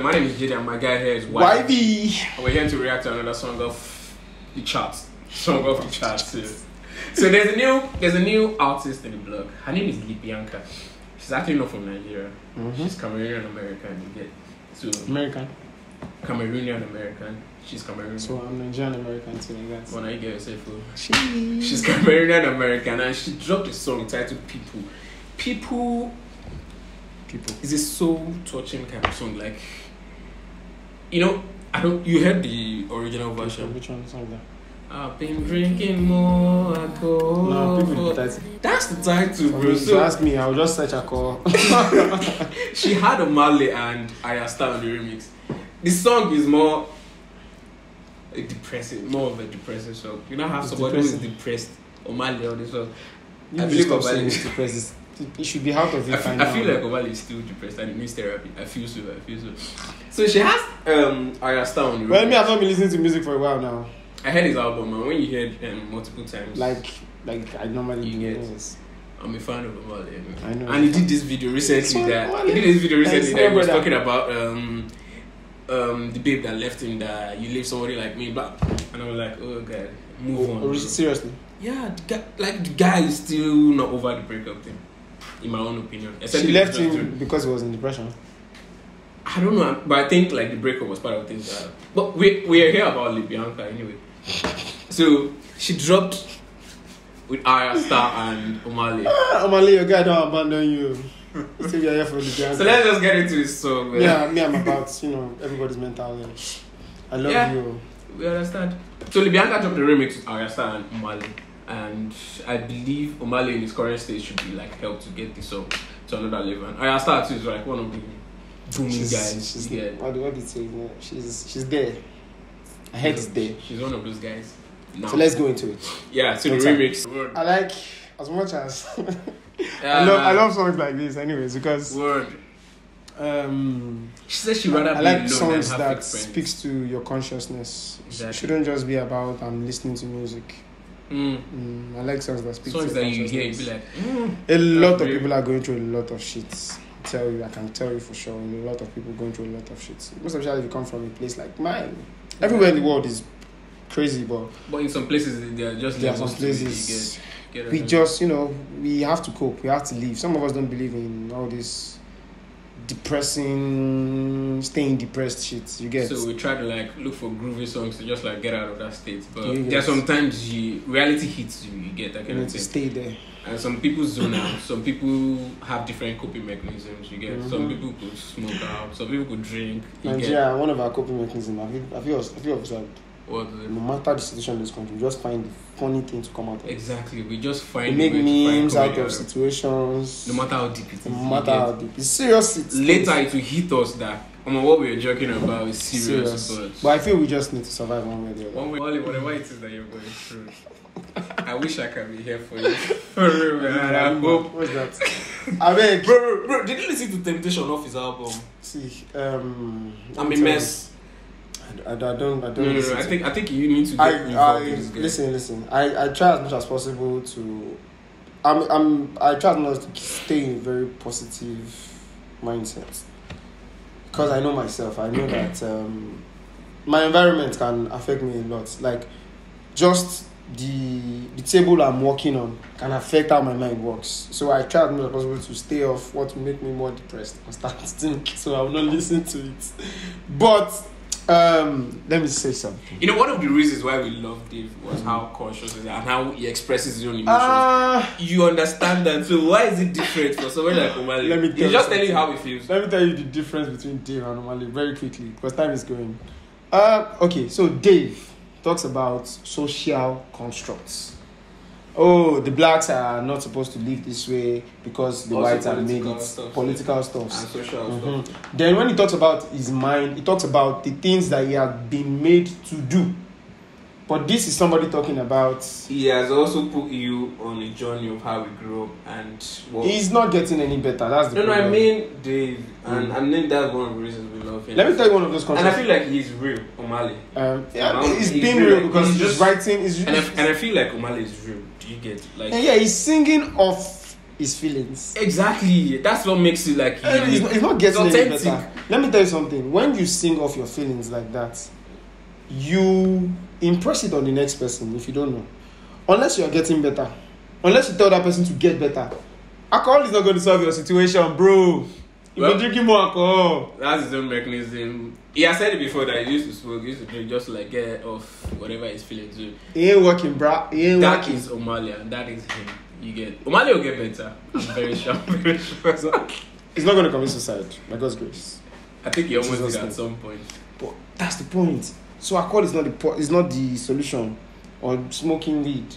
channel. My name is Jdee and my guy here is Ydee. And we're here to react to another song of the charts. Song of the charts. So there's a new artist in the blog. Her name is Libianca. She's actually not from Nigeria. She's Cameroonian American. You get so American. Cameroonian American. She's Cameroonian. So I'm Nigerian American too, like that. When I get yourself full. She's Cameroonian American and she dropped a song titled People. It's a soul touching kind of song. Like, you heard the original version. Which one is that? I've been drinking more alcohol. No, people that's the title, bro. So ask me, I'll just search alcohol. She had Omah and Ayra Starr on the remix. The song is more of a depressive song. You know how somebody who is depressed, Omah on this song. I believe Omah is depressed. It should be out of it. I feel like Omah is still depressed and it needs therapy. I feel so. So she has Ayra Starr on the remix. Well, me, I've not been listening to music for a while now. I heard his album, and when you hear it multiple times, like I normally do. I'm a fan of Omah. I know. And he did this video recently that he was talking about the babe that left him, that you leave somebody like me, blah. And I was like, oh god, move on. Seriously? Yeah, the guy is still not over the breakup thing, in my own opinion. She left him because he was in depression. I don't know, but I think like the breakup was part of things. But we are here about Libianca anyway. So she dropped with Ayra Starr and Omah. Omah, your guy don't abandon you. Still here for Libianca. So let's just get into this song. Man. Yeah, me, I'm about everybody's mental health. I love you. We understand. So Libianca dropped the remix with Ayra Starr and Omah, and I believe Omah in his current state should be like helped to get this song to another level. And Ayra Starr too is like one of the booming guys. What did you say? She's there. I heard it's there. She's one of those guys. No. So let's go into it. Yeah, so the remix. I like, as much as I love songs like this anyways, because she says she rather I be like alone songs than that have speaks to your consciousness. Exactly. It shouldn't just be about I'm listening to music. I like songs that speak to your that consciousness. You hear, you be like, a lot of people are going through a lot of shit. I can tell you for sure, a lot of people going through a lot of shit. Most especially if you come from a place like mine. Everywhere in the world is crazy, but in some places there are some places we just we have to cope. We have to live. Some of us don't believe in all this depressing, staying depressed shit. You get. So we try to like look for groovy songs to just like get out of that state. But there are sometimes reality hits you. You get that kind of thing. To stay there. And some people zone out. Some people have different coping mechanisms. You get. Some people could smoke out. Some people could drink. Nigeria, one of our coping mechanisms. Have you observed? What? No matter the situation in this country, we just find the funny thing to come out of. Exactly. We just find. We make memes out of situations. No matter how deep it is. No matter how deep. It's serious. Later it will hit us that what we are joking about is serious. But I feel we just need to survive one way or the other. One way, whatever it is that you're going through. I wish I could be here for you. For real, man. I hope. What's that? I mean, bro, did you listen to Temptation off his album? See, I'm a mess. I don't. No. I think you need to get involved in this game. Listen. I try as much as possible to. I try not to stay in a very positive mindset, because I know myself. I know that my environment can affect me a lot. Like, just the table I'm working on can affect how my mind works. So I try as much as possible to stay off what will make me more depressed and start to think. So I will not listen to it. But let me say something. One of the reasons why we love Dave was how conscious he is and how he expresses his own emotions. You understand that? So why is it different for somebody like Omah? Let me tell He's just telling you how he feels. Let me tell you the difference between Dave and Omah very quickly, because time is going. Okay, so Dave talks about social constructs. Oh, the blacks are not supposed to live this way because the whites have made it political stuff and social stuff. Then when he talks about his mind, he talks about the things that he has been made to do. But this is somebody talking about. He has also put you on a journey of how we grew up and what. He's not getting any better. That's the problem. I mean Dave, and I mean that's one of the reasons we love him. Let me tell you one of those concepts. And I feel like he's real, Omah. He's been real because he's writing. And I feel like Omah is real. Do you get like? And yeah, he's singing of his feelings. Exactly. That's what makes it like it's not getting any authentic. better. Let me tell you something. When you sing off your feelings like that, you impress it on the next person if you don't know. Unless you are getting better. Unless you tell that person to get better. Alcohol is not going to solve your situation, bro. You're drinking more alcohol. That's his own mechanism. He has said it before that he used to smoke, he used to drink just to like get off whatever he's feeling to. He ain't working, bro. He ain't That working. is Omah, and that is him. You get Omah will get better. I'm very sure. I'm very sure. He's not going to commit suicide, by God's grace. I think he almost Jesus did at name. some point. But that's the point. So alcohol is not the solution on smoking weed.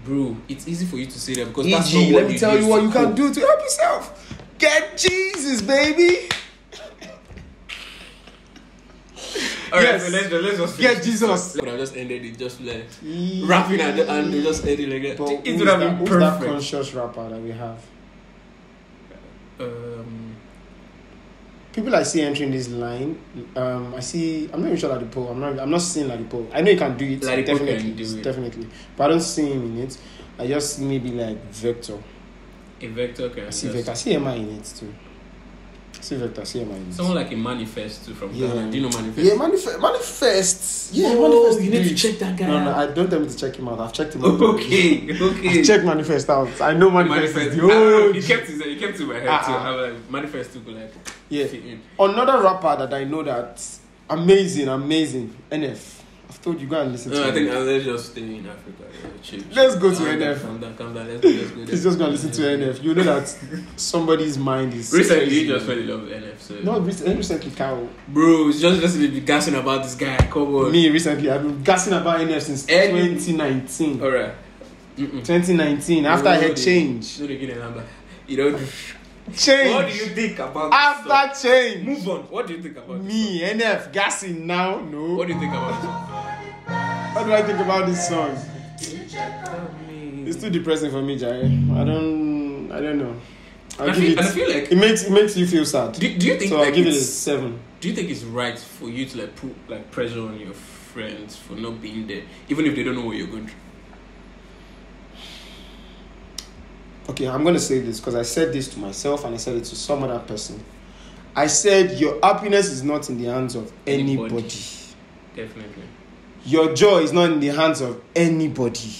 Bro, it's easy for you to say that because that's not Easy. what Let me tell you what you can can do to help yourself. Get Jesus, baby. Alright, Yes. so let's just Get Jesus. But I just ended it just like rapping at the end. They just ended like that. But It who's would have that, been who's that perfect. conscious rapper that we have? Um, People I see entering this line, I'm not even sure Ladipo. I'm not seeing Ladipo. I know he can do it. Ladipo definitely, can do it. definitely. But I don't see him in it. I just see maybe like Vector. a vector can I see just- Vector. I see Emma in it too. I see Vector. I see Emma in it. Someone like a Manifest too from Yeah. Ghana. Do you know Manifest? Yeah, manifest. Yeah, Oh, manifest. you need to dude. check that guy No, out. I don't tell me to check him out. I've checked him out. Okay. I've checked manifest out. I know manifest. Manifest. Is the He kept it in my head too. I was like, Manifest too, like Yeah. fit in. Another rapper that I know that amazing. NF. I've told you go and listen No, to I him. think let's just stay in Africa. Yeah, chill. Let's go to Calm down, NF. Calm down. Let's go there. He's just gonna listen to NF. You know that somebody's mind is Recently, crazy. you just fell in love with NF. So. No, recently, Cow. Bro, it's just be gassing about this guy. Come on. Me recently, I've been gassing about NF since Any- 2019. Alright. 2019, after I had change. No, they give a number. You don't. Change. What do you think about this song? After change. Move on. What do you think about this Me, NF, gassing now. song? No. What do you think about this song? What do I think about this song? It's too depressing for me, Jare. I don't know. I feel like it makes you feel sad. do you think so like I'll give it a it's- 7. Do you think it's right for you to like put like pressure on your friends for not being there, even if they don't know what you're going through? Okay, I'm gonna say this because I said this to myself and I said it to some other person. I said your happiness is not in the hands of anybody. Definitely. Your joy is not in the hands of anybody.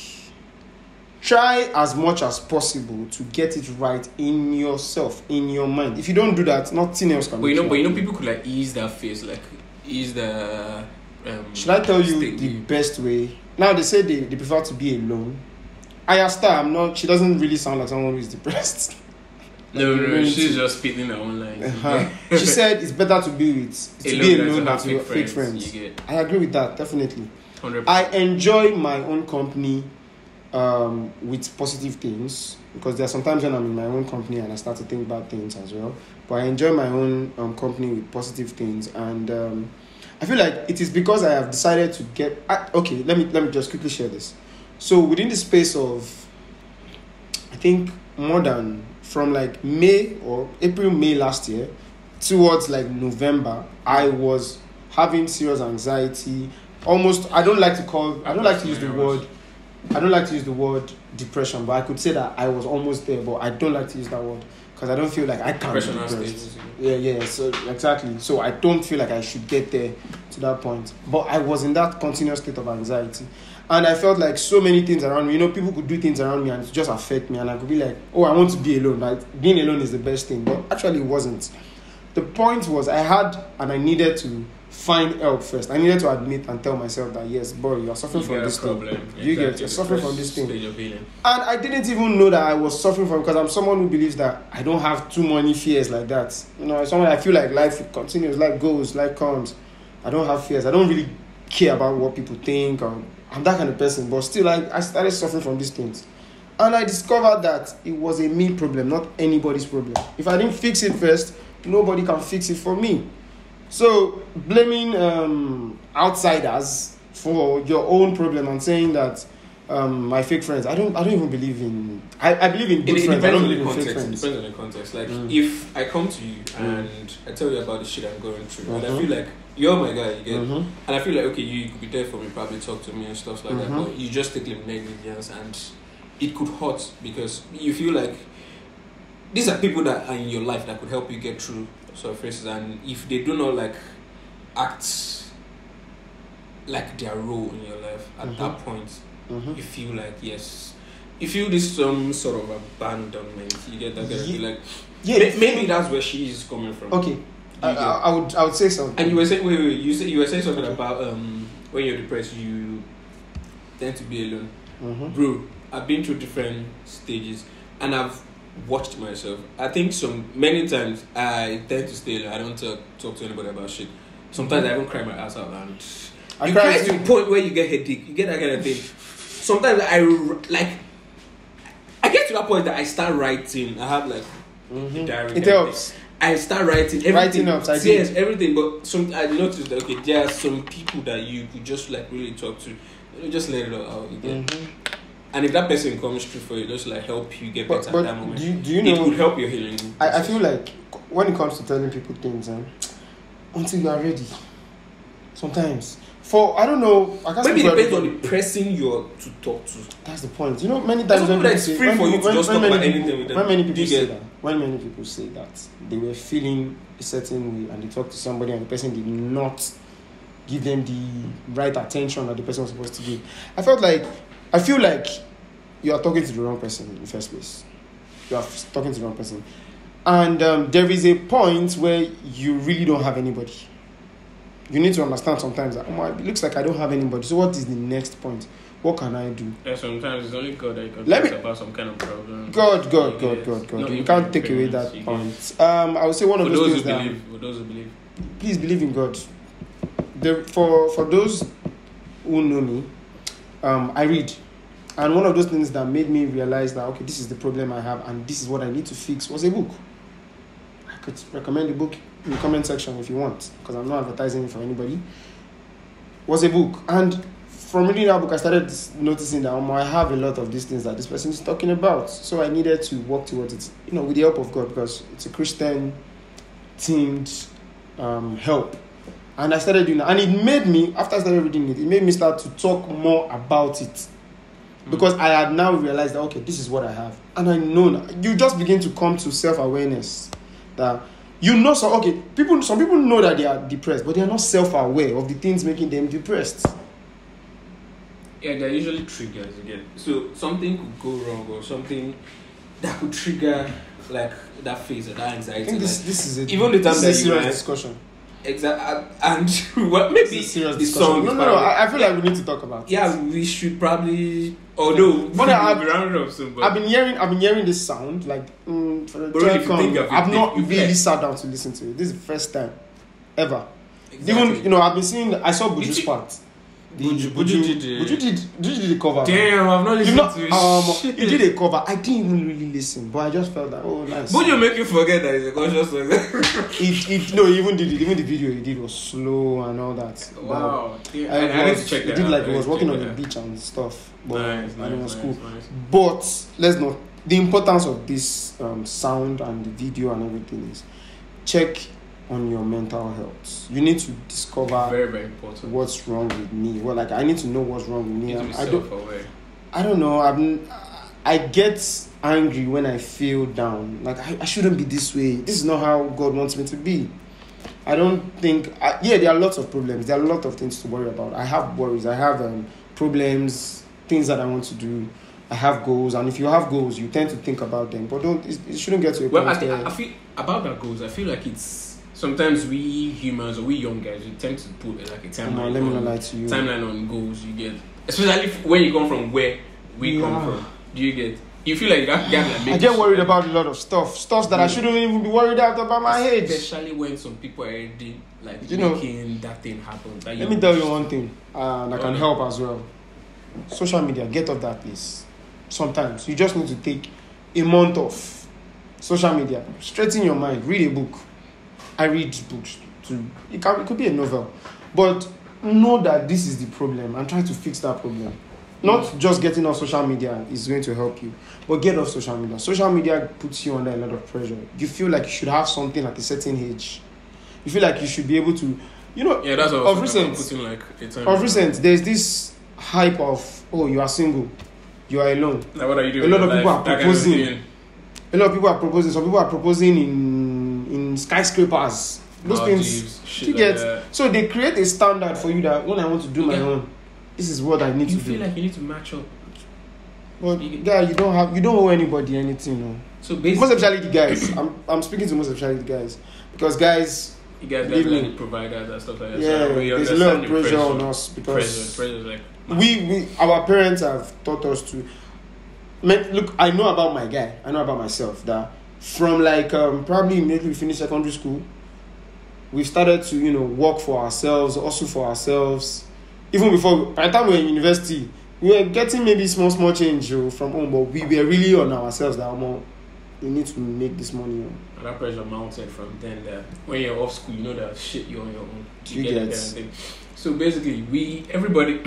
Try as much as possible to get it right in yourself, in your mind. If you don't do that, nothing else can. But you know, people could like ease that face, like ease the. Should I tell you state- the best way? Now they say they prefer to be alone. Ayra Starr, I'm not. She doesn't really sound like someone who is depressed. No, she's just spitting her own lines. She said it's better to be alone than to have fake friends. You get I agree with that, definitely. 100%. I enjoy my own company with positive things because there are sometimes when I'm in my own company and I start to think bad things as well. But I enjoy my own company with positive things, and I feel like it is because I have decided to get. Okay, let me just quickly share this. So within the space of, I think more than from like May or May last year towards like November, I was having serious anxiety. Almost, I don't like to use the word depression, but I could say that I was almost there, but I don't like to use that word because I don't feel like I can be Depressional depressed. states. Yeah, so exactly. So I don't feel like I should get there to that point. But I was in that continuous state of anxiety. And I felt like so many things around me, people could do things around me and it just affect me. And I could be like, oh, I want to be alone. Like, being alone is the best thing. But actually it wasn't. The point was I had and I needed to find help first. I needed to admit and tell myself that, yes, boy, you're suffering from this thing. You're suffering from this thing. And I didn't even know that I was suffering from, because I'm someone who believes that I don't have too many fears like that. Someone I feel like life continues, life goes, life comes. I don't have fears. I don't really care about what people think. I'm that kind of person. But still, I started suffering from these things. And I discovered that it was a me problem, not anybody's problem. If I didn't fix it first, nobody can fix it for me. So blaming outsiders for your own problem and saying that my fake friends, I don't even believe in. I believe in good friends. I don't believe in fake friends. It depends on the context. Like if I come to you and I tell you about the shit I'm going through, and I feel like you're my guy, you get, and I feel like okay, you could be there for me, probably talk to me and stuff like that, but you just take negligence and it could hurt because you feel like these are people that are in your life that could help you get through sort of phases, and if they do not like act like their role in your life at that point, you feel like yes, you feel this some sort of abandonment. You get that? Like maybe that's where she is coming from. Okay, I would say something. And you were saying you were saying something about when you're depressed you tend to be alone. Bro, I've been through different stages and I've watched myself. I think many times I tend to stay alone. I don't talk to anybody about shit. Sometimes I even cry my ass out, and you cry to the point where you get headache. You get that kind of thing. Sometimes I get to that point that I start writing. I have like a diary. It helps. I start writing everything. Yes, everything. But I noticed that there are some people that you could just like really talk to. You just let it all out again. And if that person comes through for you, just like help you get better at that moment. Do you know? It would help your healing. I feel like when it comes to telling people things, until you are ready, sometimes. I don't know. I can't maybe it depends on the person you're to talk to. That's the point. You know, many times when people say, when many people say that they were feeling a certain way and they talked to somebody and the person did not give them the right attention that the person was supposed to give. I feel like you are talking to the wrong person in the first place. You are talking to the wrong person. And there is a point where you really don't have anybody. You need to understand sometimes that it looks like I don't have anybody. So what is the next point? What can I do? Yeah, sometimes it's only God that you can talk about some kind of problem. God. You can't take away that point. I would say one of those things that... For those who believe. Please believe in God. For those who know me, I read. And one of those things that made me realize that, okay, this is the problem I have and this is what I need to fix was a book. I could recommend the book in the comment section if you want, because I'm not advertising it for anybody. Was a book. And from reading that book, I started noticing that I have a lot of these things that this person is talking about. So I needed to work towards it, with the help of God, because it's a Christian themed help. And I started doing that. And it made me, after I started reading it, made me start to talk more about it. Because I had now realized that, okay, this is what I have. And I know now. You just begin to come to self-awareness. That some people know that they are depressed, but they are not self-aware of the things making them depressed. Yeah, they're usually triggers again. So something could go wrong or something that could trigger like that phase of that anxiety. I think this is a serious discussion. Exactly, and what maybe the song. No. I feel like we need to talk about. Yeah, we should probably. Although, I've been hearing this sound like for the third time. I've not really sat down to listen to it. This is the first time ever. Exactly. Even I've been seeing. I saw Buju's part. Buju did the cover. Damn, I've not listened to it. He did a cover. I didn't even really listen, but I just felt that nice. Buju make you forget that it's a conscious song. He even did it. Even the video he did was slow and all that. Wow. I need to check that. He did like he was walking on the beach and stuff. But it was cool. Nice. But let's not. The importance of this sound and the video and everything is check on your mental health. You need to discover very, very important what's wrong with me. I need to know what's wrong with me. I don't know. I get angry when I feel down. Like I shouldn't be this way. This is not how God wants me to be. I don't think. There are lots of problems. There are a lot of things to worry about. I have worries. I have problems, things that I want to do. I have goals, and if you have goals, you tend to think about them. But it shouldn't get to a point. I feel about that goals. I feel like it's. Sometimes we humans or we young guys, we tend to put like a timeline. Let me not lie to you. Timeline on goals you get, especially when you come from where we come from. Do you get? You feel like you have like. I get worried about a lot of stuff that I shouldn't even be worried about my age. Especially when some people are already like making that thing happen. Let me tell you one thing that can help as well. Social media, get off that place. Sometimes you just need to take a month off social media, straighten your mind, read a book. I read books too. It could be a novel, but know that this is the problem and try to fix that problem. Not just getting off social media is going to help you, but get off social media. Social media puts you under a lot of pressure. You feel like you should have something at a certain age. You feel like you should be able to, Yeah, that's what of recent, there's this hype of, you are single, you are alone. Like, what are you doing? A lot of people are proposing. A lot of people are proposing. Some people are proposing in skyscrapers. Those things you get. So they create a standard for you that when I want to do my own, this is what I need to do. You feel like you need to match up. But guy, you don't owe anybody anything, no. So basically, most especially the guys. I'm speaking to most especially the guys because guys. You guys like the providers and stuff like that. Yeah, so there's a lot of pressure on us because pressure like we our parents have taught us to. Look, I know about my guy. I know about myself that from like probably immediately we finished secondary school, we started to work for ourselves, also for ourselves. Even before, by the time we were in university, we were getting maybe small change from home, but we were really on ourselves that we need to make this money. And that pressure mounted from then that when you're off school, you know that shit you're on your own. You get that kind of thing. So basically, everybody,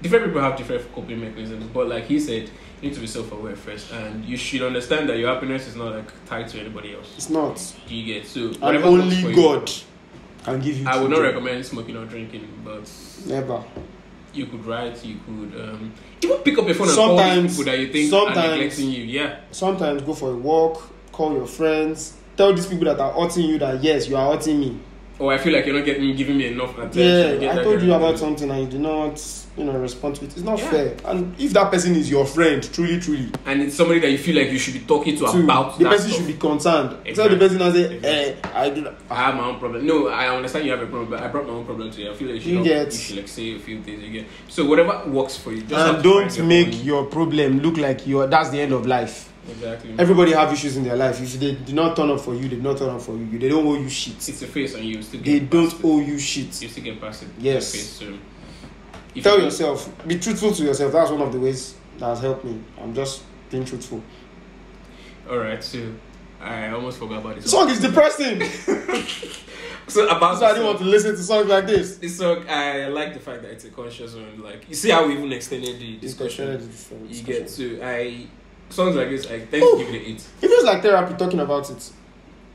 different people have different coping mechanisms, but like he said, you need to be self-aware first, and you should understand that your happiness is not like tied to anybody else. It's not. You get so. And only God can give you. I would not recommend smoking or drinking, but never. You could write. You could even pick up your phone and call people that you think are neglecting you. Yeah. Sometimes go for a walk, call your friends, tell these people that are hurting you that yes, you are hurting me. Or I feel like you're not giving me enough attention. Yeah, I told you about something and you do not, respond to it. It's not fair. And if that person is your friend, truly, and it's somebody that you feel like you should be talking to about the that person stuff. should be concerned. Exactly. Tell the person and say, I do that. I have my own problem. No, I understand you have a problem, but I brought my own problem to you. I feel like you should like say a few things again. So whatever works for you. Just and don't make your problem look like that's the end of life. Exactly. Everybody have issues in their life. If they do not turn up for you, they do not turn up for you. They don't owe you shit. It's a face on you. They don't owe you shit. You still get past it. Yes. So tell yourself. Be truthful to yourself. That's one of the ways that has helped me. I'm just being truthful. Alright, so I almost forgot about this. The song is depressing. So I didn't want to listen to songs like this. This song, I like the fact that it's a conscious one. Like, you see how we even extended the discussion. You get to songs like this, I tend to give it an 8. It feels like therapy talking about it.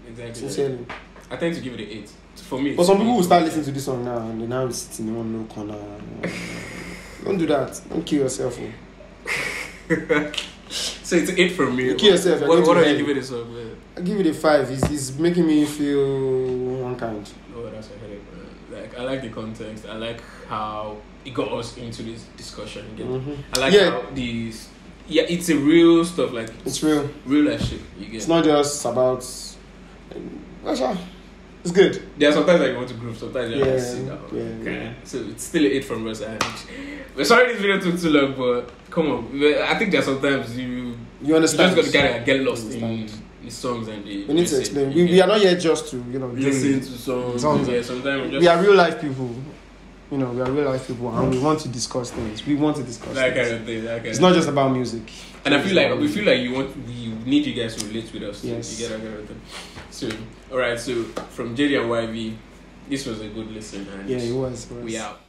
Exactly. Sincerely. I tend to give it an 8. For me. But some people will start listening to this song now and they now sit in one little corner. Don't do that. Don't kill yourself. So it's an 8 from me. You kill yourself. What are you giving this song? I give it a 5. It's making me feel unkind. Oh, that's a headache, man. Like, I like the context. I like how it got us into this discussion again. Mm-hmm. I like how these. Yeah, it's a real stuff. Like it's real life shit. You get. It's not just about. It's good. There are sometimes you want to groove. Sometimes you want to sit down. Yeah. So it's still an 8 from us. And we're sorry this video took too long, but come on. I think there are sometimes you understand. You just got to get lost in the songs and the. We need to explain. We are not here just to listen to songs. Yeah, sometimes we are real life people. We are real life people and we want to discuss things. We want to discuss that things. Kind of thing. It's not just about music. And I feel like we need you guys to relate with us. Yes. You get that kind of thing. So, alright. So from Jdee&Yvee, this was a good listen. And yeah, it was. We out.